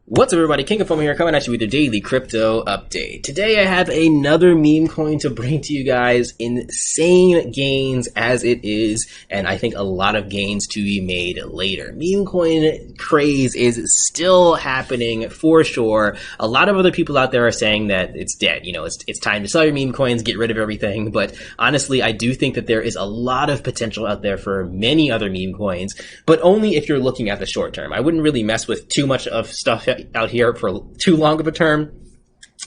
What's up, everybody? King of Fomo here, coming at you with your daily crypto update. Today I have another meme coin to bring to you guys. Insane gains as it is, and I think a lot of gains to be made later. Meme coin craze is still happening for sure. A lot of other people out there are saying that it's dead. You know, it's time to sell your meme coins, get rid of everything. But honestly, I do think that there is a lot of potential out there for many other meme coins, but only if you're looking at the short term. I wouldn't really mess with too much of stuff out here for too long of a term.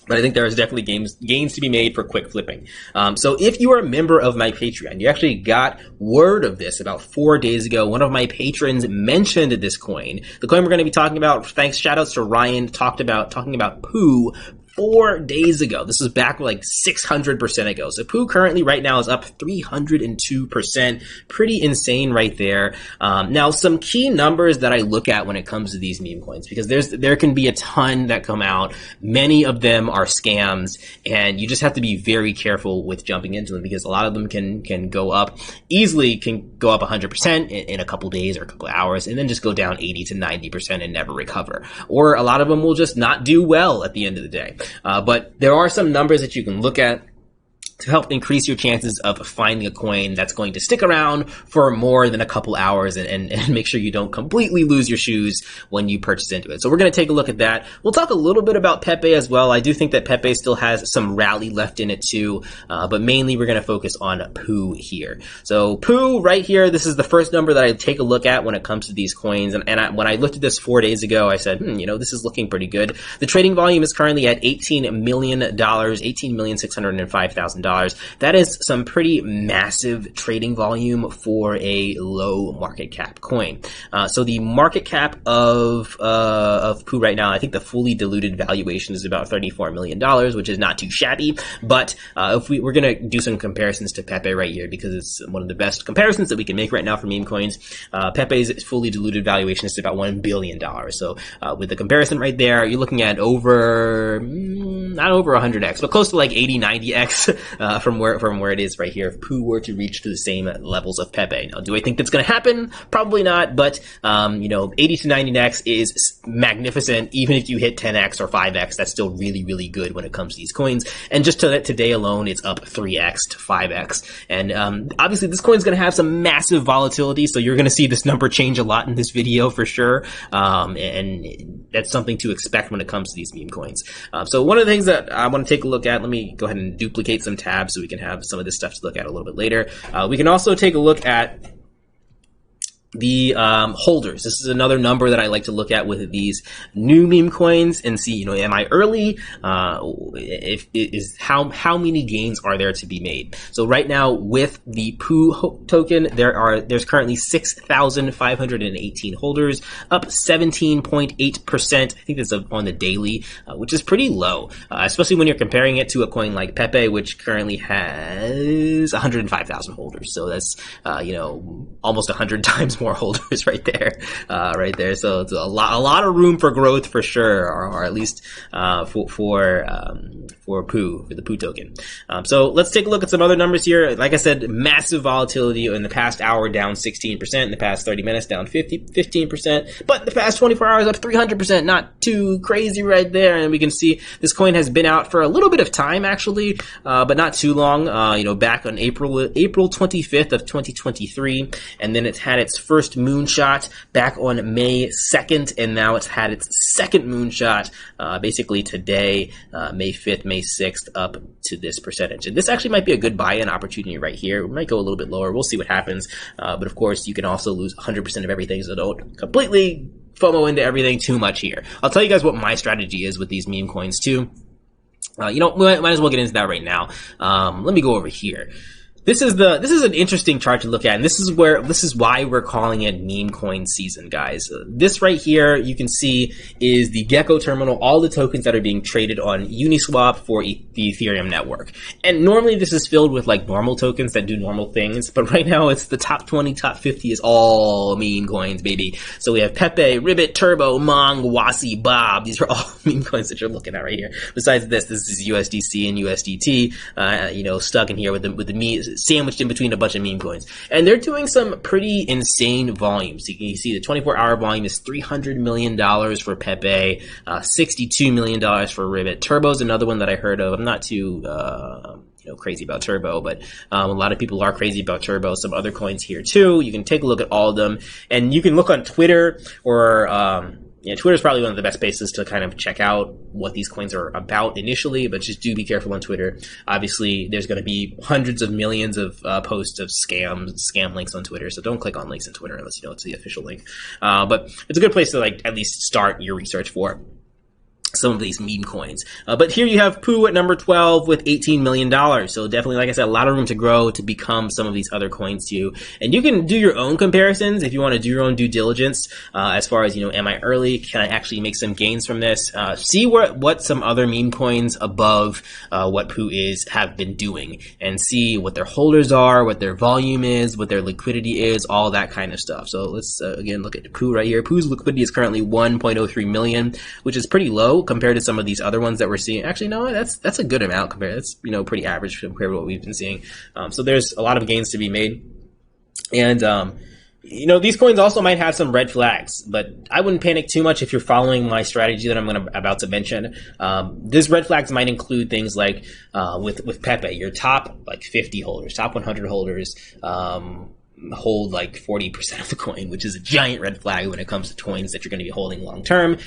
But I think there is definitely gains to be made for quick flipping. So if you are a member of my Patreon, you actually got word of this about 4 days ago. One of my patrons mentioned this coin. The coin we're going to be talking about, thanks, shoutouts to Ryan, talking about POOH 4 days ago. This was back like 600% ago. So POOH currently right now is up 302%. Pretty insane right there. Now some key numbers that I look at when it comes to these meme coins, because there can be a ton that come out. Many of them are scams, and you just have to be very careful with jumping into them, because a lot of them can go up easily, can go up 100% in a couple days or a couple hours, and then just go down 80 to 90% and never recover. Or a lot of them will just not do well at the end of the day. But there are some numbers that you can look at to help increase your chances of finding a coin that's going to stick around for more than a couple hours and make sure you don't completely lose your shoes when you purchase into it. So we're going to take a look at that. We'll talk a little bit about Pepe as well. I do think that Pepe still has some rally left in it too, but mainly we're going to focus on POOH here. So POOH right here, this is the first number that I take a look at when it comes to these coins. And when I looked at this 4 days ago, I said, you know, this is looking pretty good. The trading volume is currently at $18 million, $18,605,000. That is some pretty massive trading volume for a low market cap coin. So the market cap of POOH right now, I think the fully diluted valuation is about $34 million, which is not too shabby. But if we're going to do some comparisons to Pepe right here, because it's one of the best comparisons that we can make right now for meme coins. Pepe's fully diluted valuation is about $1 billion. So with the comparison right there, you're looking at over, not over 100x, but close to like 80, 90x. From where it is right here, if POOH were to reach to the same levels of Pepe. Now, do I think that's going to happen? Probably not, but you know, 80 to 90x is magnificent. Even if you hit 10x or 5x, that's still really, really good when it comes to these coins. And just today alone, it's up 3x to 5x. And obviously, this coin's going to have some massive volatility, so you're going to see this number change a lot in this video for sure. And that's something to expect when it comes to these meme coins. So one of the things that I want to take a look at, let me go ahead and duplicate some tabs so we can have some of this stuff to look at a little bit later. We can also take a look at the holders. This is another number that I like to look at with these new meme coins and see, you know, am I early? How many gains are there to be made? So right now with the POOH token, there's currently 6,518 holders, up 17.8%. I think that's on the daily, which is pretty low, especially when you're comparing it to a coin like Pepe, which currently has 105,000 holders. So that's you know, almost 100 times more holders right there. So it's a lot of room for growth for sure, or at least for POOH, for the POOH token. So let's take a look at some other numbers here. Like I said, massive volatility in the past hour, down 16%, in the past 30 minutes, down 15%, but the past 24 hours up 300%, not too crazy right there. And we can see this coin has been out for a little bit of time actually, but not too long, you know, back on April 25th of 2023, and then it's had its first moonshot back on May 2nd, and now it's had its second moonshot basically today, May 5th, May 6th, up to this percentage. And this actually might be a good buy-in opportunity right here. We might go a little bit lower. We'll see what happens. But of course, you can also lose 100% of everything, so don't completely FOMO into everything too much here. I'll tell you guys what my strategy is with these meme coins too. You know, we might as well get into that right now. Let me go over here. This is an interesting chart to look at, and this is why we're calling it meme coin season, guys. This right here, you can see, is the Gecko terminal, all the tokens that are being traded on Uniswap for the Ethereum network. And normally this is filled with like normal tokens that do normal things, but right now it's the top 20, top 50 is all meme coins, baby. So we have Pepe, Ribbit, Turbo, Mong, Wasi, Bob. These are all meme coins that you're looking at right here. Besides this is USDC and USDT, you know, stuck in here with the sandwiched in between a bunch of meme coins. And they're doing some pretty insane volumes. You can see the 24-hour volume is $300 million for Pepe, $62 million for Ribbit. Turbo's another one that I heard of. I'm not too crazy about Turbo, but a lot of people are crazy about Turbo. Some other coins here too. You can take a look at all of them, and you can look on Twitter or Twitter is probably one of the best places to kind of check out what these coins are about initially, but just do be careful on Twitter. Obviously, there's going to be hundreds of millions of posts of scam links on Twitter, so don't click on links on Twitter unless you know it's the official link. But it's a good place to at least start your research for some of these meme coins. But here you have POOH at number 12 with $18 million. So definitely, like I said, a lot of room to grow to become some of these other coins too. And you can do your own comparisons if you want to do your own due diligence, as far as, am I early? Can I actually make some gains from this? See what some other meme coins above what POOH is have been doing, and see what their holders are, what their volume is, what their liquidity is, all that kind of stuff. So let's again look at POOH right here. POOH's liquidity is currently 1.03 million, which is pretty low compared to some of these other ones that we're seeing. Actually, no, that's a good amount compared. That's pretty average compared to what we've been seeing. So there's a lot of gains to be made, and these coins also might have some red flags, but I wouldn't panic too much if you're following my strategy that I'm about to mention. These red flags might include things like with Pepe, your top 50 holders, top 100 holders. Hold 40% of the coin, which is a giant red flag when it comes to coins that you're going to be holding long term.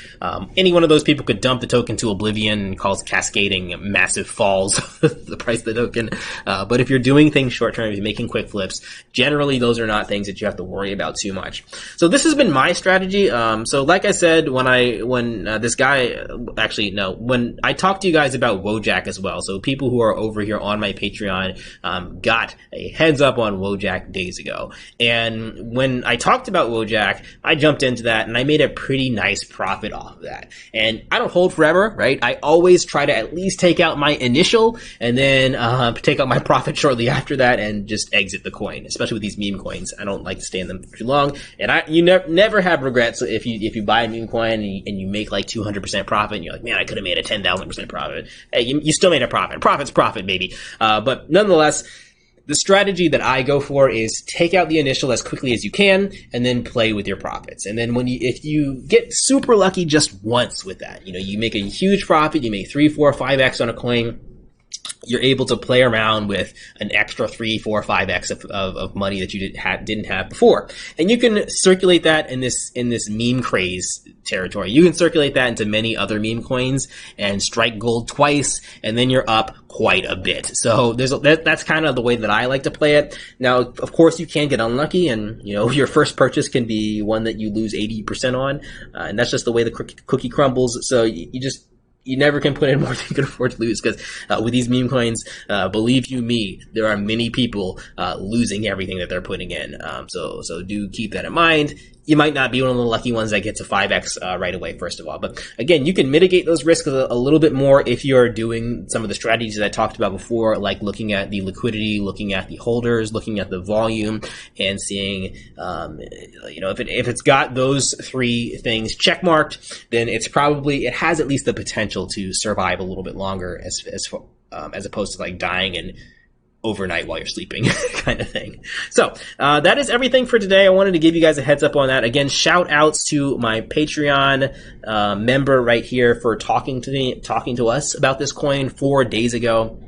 Any one of those people could dump the token to oblivion and cause cascading massive falls of the price of the token. But if you're doing things short term, if you're making quick flips, generally those are not things that you have to worry about too much. So this has been my strategy. So like I said, when I talked to you guys about Wojak as well, so people who are over here on my Patreon got a heads up on Wojak days ago. And when I talked about Wojak, I jumped into that and I made a pretty nice profit off of that. And I don't hold forever, right? I always try to at least take out my initial and then take out my profit shortly after that and just exit the coin, especially with these meme coins. I don't like to stay in them for too long. And you never have regrets if you buy a meme coin and you make 200% profit and you're like, man, I could have made a 10,000% profit. Hey, you still made a profit. Profit's profit, baby. But nonetheless, the strategy that I go for is take out the initial as quickly as you can and then play with your profits. And then if you get super lucky just once with that, you make a huge profit, you make 3, 4, 5x on a coin, you're able to play around with an extra 3, 4, 5x of money that you didn't have before. And you can circulate that in this meme craze territory. You can circulate that into many other meme coins and strike gold twice, and then you're up quite a bit. So that's kind of the way that I like to play it. Now, of course, you can get unlucky, and your first purchase can be one that you lose 80% on, and that's just the way the cookie crumbles. So you never can put in more than you can afford to lose, because with these meme coins, believe you me, there are many people losing everything that they're putting in. So do keep that in mind. You might not be one of the lucky ones that gets a 5x right away, first of all. But again, you can mitigate those risks a little bit more if you're doing some of the strategies that I talked about before, like looking at the liquidity, looking at the holders, looking at the volume, and seeing, if it's got those 3 things checkmarked, then it has at least the potential to survive a little bit longer as opposed to dying and overnight while you're sleeping kind of thing. So that is everything for today. I wanted to give you guys a heads up on that. Again, shout outs to my Patreon member right here for talking to us about this coin 4 days ago.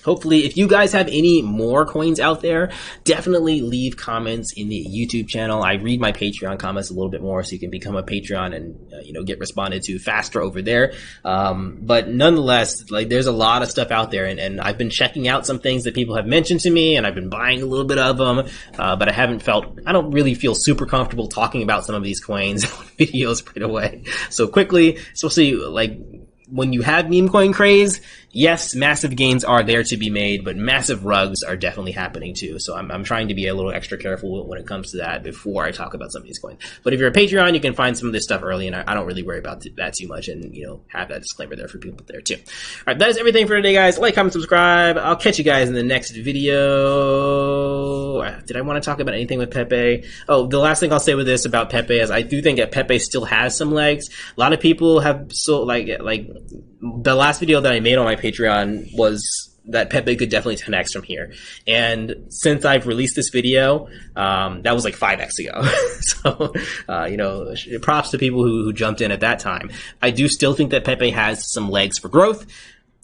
Hopefully, if you guys have any more coins out there, definitely leave comments in the YouTube channel. I read my Patreon comments a little bit more, so you can become a Patreon and get responded to faster over there. But nonetheless, there's a lot of stuff out there, and I've been checking out some things that people have mentioned to me, and I've been buying a little bit of them. But I don't really feel super comfortable talking about some of these coins on videos right away. So quickly, especially when you have meme coin craze, yes, massive gains are there to be made, but massive rugs are definitely happening too. So I'm trying to be a little extra careful when it comes to that before I talk about some of these coins. But if you're a Patreon, you can find some of this stuff early, and I don't really worry about that too much, and have that disclaimer there for people there too. All right, that is everything for today, guys. Like, comment, subscribe. I'll catch you guys in the next video. Did I want to talk about anything with Pepe? Oh, the last thing I'll say with this about Pepe is I do think that Pepe still has some legs. A lot of people have the last video that I made on my Patreon was that Pepe could definitely 10x from here. And since I've released this video, that was like 5x ago. So, you know, props to people who jumped in at that time. I do still think that Pepe has some legs for growth.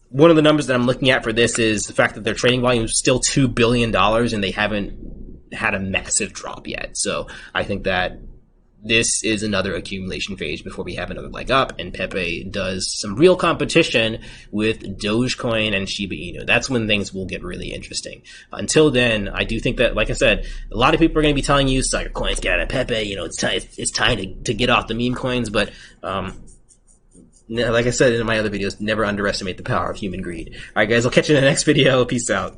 One of the numbers that I'm looking at for this is the fact that their trading volume is still $2 billion and they haven't had a massive drop yet. So I think that this is another accumulation phase before we have another leg up and Pepe does some real competition with Dogecoin and Shiba Inu. That's when things will get really interesting. Until then, I do think that, like I said, a lot of people are going to be telling you, sucker coins, get out of Pepe, you know, it's time to get off the meme coins, but like I said in my other videos, never underestimate the power of human greed. All right, guys, I'll catch you in the next video. Peace out.